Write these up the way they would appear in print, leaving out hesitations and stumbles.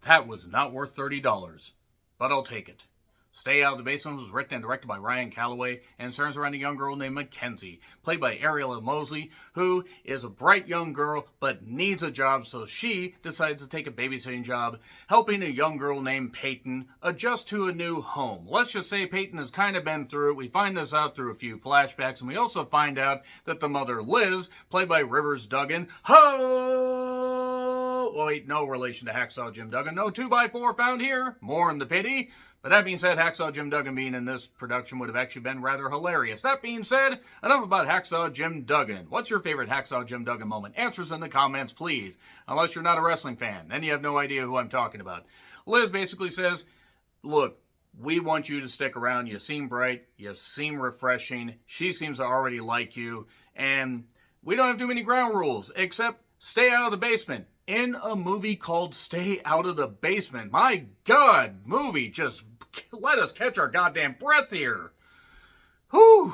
That was not worth $30, but I'll take it. Stay Out of the Basement was written and directed by Ryan Calloway and centers around a young girl named Mackenzie, played by Ariella Mosley, who is a bright young girl but needs a job, so she decides to take a babysitting job, helping a young girl named Peyton adjust to a new home. Let's just say Peyton has kind of been through it. We find this out through a few flashbacks, and we also find out that the mother, Liz, played by Rivers Duggan, wait, no relation to Hacksaw Jim Duggan. No 2x4 found here. More in the pity. But that being said, Hacksaw Jim Duggan being in this production would have actually been rather hilarious. That being said, enough about Hacksaw Jim Duggan. What's your favorite Hacksaw Jim Duggan moment? Answers in the comments, please. Unless you're not a wrestling fan. Then you have no idea who I'm talking about. Liz basically says, look, we want you to stick around. You seem bright. You seem refreshing. She seems to already like you. And we don't have too many ground rules, except stay out of the basement. In a movie called Stay Out of the Basement. My God, movie, just let us catch our goddamn breath here. Whew.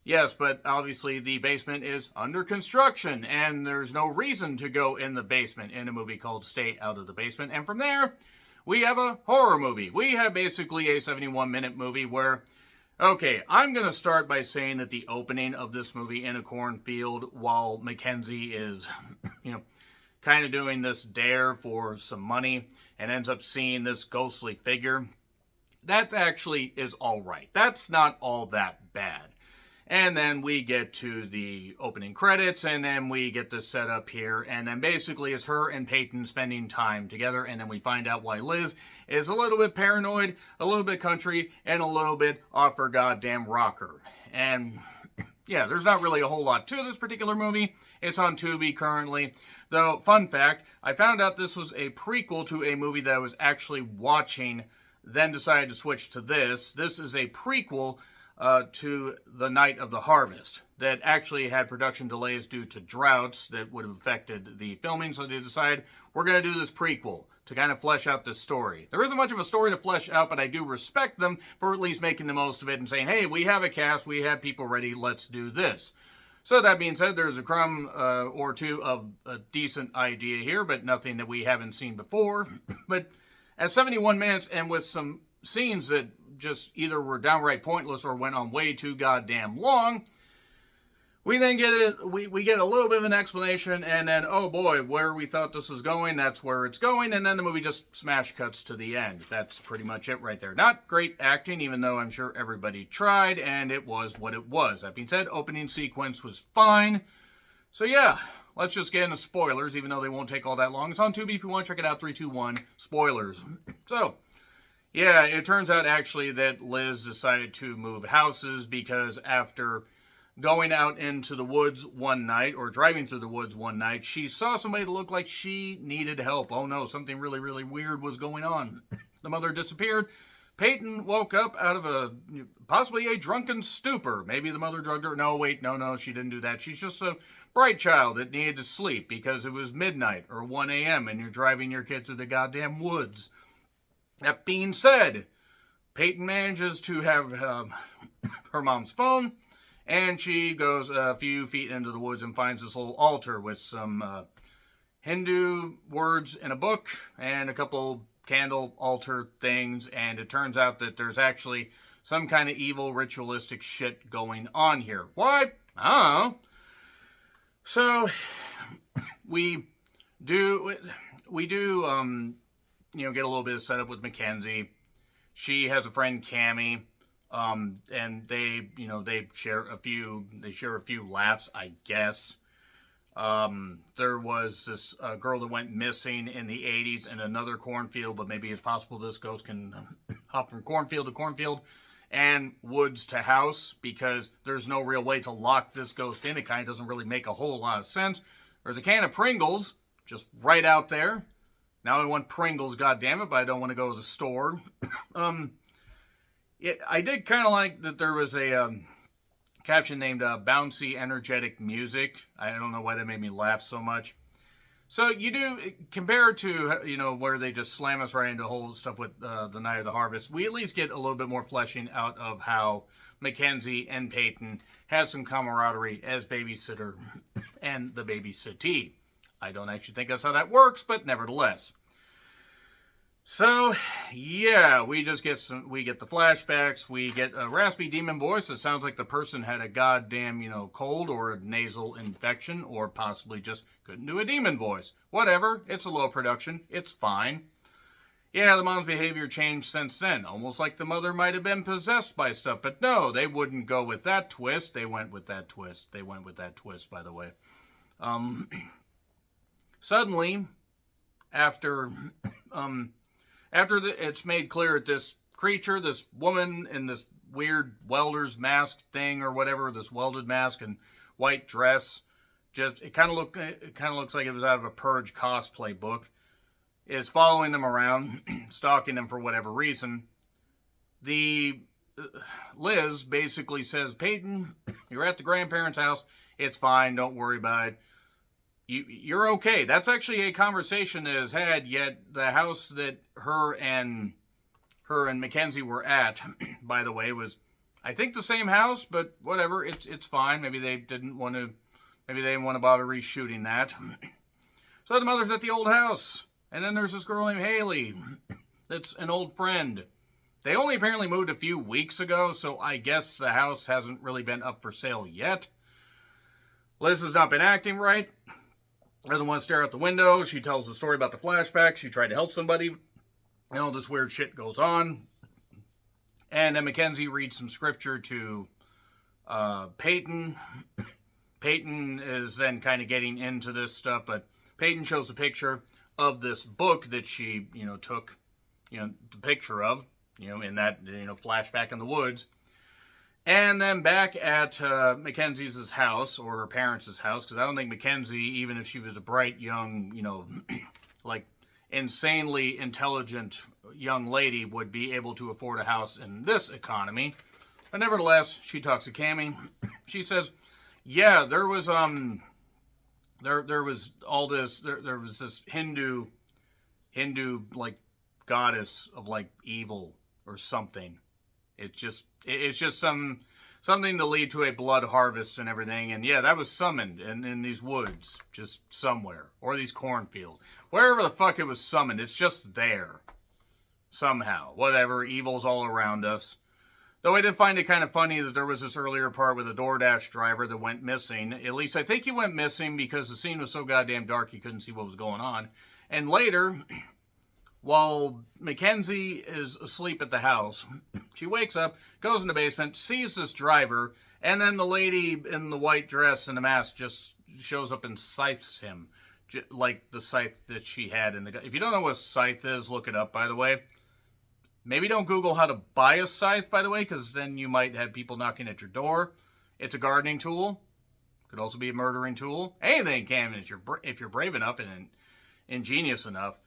Yes, but obviously the basement is under construction, and there's no reason to go in the basement in a movie called Stay Out of the Basement. And from there, we have a horror movie. We have basically a 71-minute movie where, okay, I'm going to start by saying that the opening of this movie in a cornfield while Mackenzie is, kind of doing this dare for some money and ends up seeing this ghostly figure, that actually is all right. That's not all that bad. And then we get to the opening credits, and then we get this set up here, and then basically it's her and Peyton spending time together, and then we find out why Liz is a little bit paranoid, a little bit country, and a little bit off her goddamn rocker. And yeah, there's not really a whole lot to this particular movie. It's on Tubi currently. Though, fun fact, I found out this was a prequel to a movie that I was actually watching, then decided to switch to this. This is a prequel to The Night of the Harvest that actually had production delays due to droughts that would have affected the filming, so they decided, we're going to do this prequel to kind of flesh out this story. There isn't much of a story to flesh out, but I do respect them for at least making the most of it and saying, hey, we have a cast, we have people ready, let's do this. So that being said, there's a crumb or two of a decent idea here, but nothing that we haven't seen before. But at 71 minutes and with some scenes that just either were downright pointless or went on way too goddamn long, we then get we get a little bit of an explanation, and then, oh boy, where we thought this was going, that's where it's going, and then the movie just smash cuts to the end. That's pretty much it right there. Not great acting, even though I'm sure everybody tried, and it was what it was. That being said, opening sequence was fine. So yeah, let's just get into spoilers, even though they won't take all that long. It's on Tubi if you want to check it out. 3, 2, 1, spoilers. So, yeah, it turns out actually that Liz decided to move houses because after going out into the woods one night, or driving through the woods one night, she saw somebody that looked like she needed help. Oh no, something really, really weird was going on. The mother disappeared. Peyton woke up out of possibly a drunken stupor. Maybe the mother drugged her. No, wait, no, she didn't do that. She's just a bright child that needed to sleep because it was midnight or 1 a.m. and you're driving your kid through the goddamn woods. That being said, Peyton manages to have her mom's phone, and she goes a few feet into the woods and finds this little altar with some Hindu words in a book and a couple candle altar things. And it turns out that there's actually some kind of evil ritualistic shit going on here. Why? I don't know. So we do get a little bit of setup with Mackenzie. She has a friend, Cammie. And they share a few laughs, I guess. There was this girl that went missing in the 80s in another cornfield, but maybe it's possible this ghost can hop from cornfield to cornfield and woods to house, because there's no real way to lock this ghost in. It kind of doesn't really make a whole lot of sense. There's a can of Pringles just right out there. Now I want Pringles, goddammit, but I don't want to go to the store. I did kind of like that there was a caption named Bouncy Energetic Music. I don't know why that made me laugh so much. So you do, compared to, where they just slam us right into whole stuff with The Night of the Harvest, we at least get a little bit more fleshing out of how Mackenzie and Peyton had some camaraderie as babysitter and the babysittee. I don't actually think that's how that works, but nevertheless. So, yeah, we get the flashbacks, we get a raspy demon voice that sounds like the person had a goddamn, cold or a nasal infection, or possibly just couldn't do a demon voice. Whatever, it's a low production, it's fine. Yeah, the mom's behavior changed since then, almost like the mother might have been possessed by stuff, but no, they wouldn't go with that twist. They went with that twist. They went with that twist, by the way. Suddenly, after it's made clear that this creature, this woman in this weird welder's mask thing or whatever, this welded mask and white dress, it kind of looks like it was out of a Purge cosplay book, is following them around, stalking them for whatever reason. Liz basically says, Peyton, you're at the grandparents' house. It's fine. Don't worry about it. You're okay. That's actually a conversation that is had, yet the house that her and Mackenzie were at, by the way, was, I think, the same house, but whatever. It's fine. Maybe they didn't want to bother reshooting that. So the mother's at the old house. And then there's this girl named Haley that's an old friend. They only apparently moved a few weeks ago, so I guess the house hasn't really been up for sale yet. Liz has not been acting right. Doesn't want to stare out the window. She tells the story about the flashback. She tried to help somebody. And all this weird shit goes on. And then Mackenzie reads some scripture to Peyton. Peyton is then kind of getting into this stuff, but Peyton shows a picture of this book that she, took, the picture of, in that, flashback in the woods. And then back at Mackenzie's house, or her parents' house, because I don't think Mackenzie, even if she was a bright, young, like insanely intelligent young lady, would be able to afford a house in this economy. But nevertheless, she talks to Cammie. She says, yeah, there was this Hindu like goddess of like evil or something. It's just something to lead to a blood harvest and everything. And yeah, that was summoned in these woods, just somewhere, or these cornfields, wherever the fuck it was summoned. It's just there somehow. Whatever, evil's all around us. Though I did find it kind of funny that there was this earlier part with a DoorDash driver that went missing. At least I think he went missing because the scene was so goddamn dark he couldn't see what was going on. And later, while Mackenzie is asleep at the house, she wakes up, goes in the basement, sees this driver, and then the lady in the white dress and the mask just shows up and scythes him. Like the scythe that she had in the... If you don't know what a scythe is, look it up, by the way. Maybe don't Google how to buy a scythe, by the way, because then you might have people knocking at your door. It's a gardening tool. Could also be a murdering tool. Anything can if you're brave enough and ingenious enough.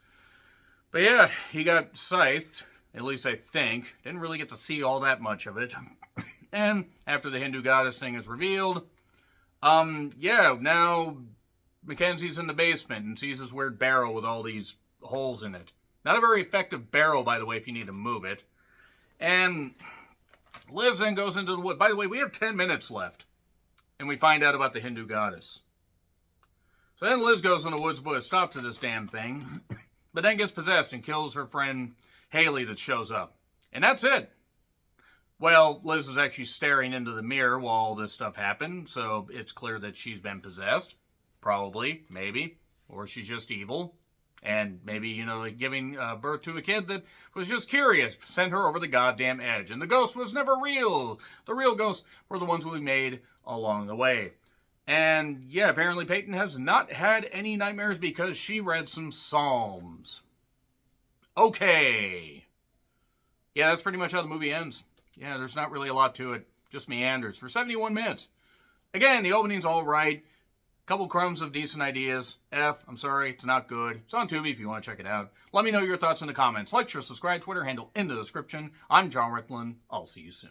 But yeah, he got scythed, at least I think. Didn't really get to see all that much of it. And after the Hindu goddess thing is revealed, now Mackenzie's in the basement and sees this weird barrel with all these holes in it. Not a very effective barrel, by the way, if you need to move it. And Liz then goes into the wood. By the way, we have 10 minutes left. And we find out about the Hindu goddess. So then Liz goes in the woods, but stops at this damn thing. But then gets possessed and kills her friend Haley that shows up. And that's it. Well, Liz is actually staring into the mirror while all this stuff happened. So it's clear that she's been possessed. Probably. Maybe. Or she's just evil. And maybe, giving birth to a kid that was just curious, sent her over the goddamn edge. And the ghost was never real. The real ghosts were the ones we made along the way. And yeah, apparently Peyton has not had any nightmares because she read some psalms. Okay. Yeah, that's pretty much how the movie ends. Yeah, there's not really a lot to it. Just meanders for 71 minutes. Again, the opening's all right. Couple crumbs of decent ideas. I'm sorry, it's not good. It's on Tubi if you want to check it out. Let me know your thoughts in the comments. Like, share, subscribe, Twitter handle in the description. I'm John Ricklin. I'll see you soon.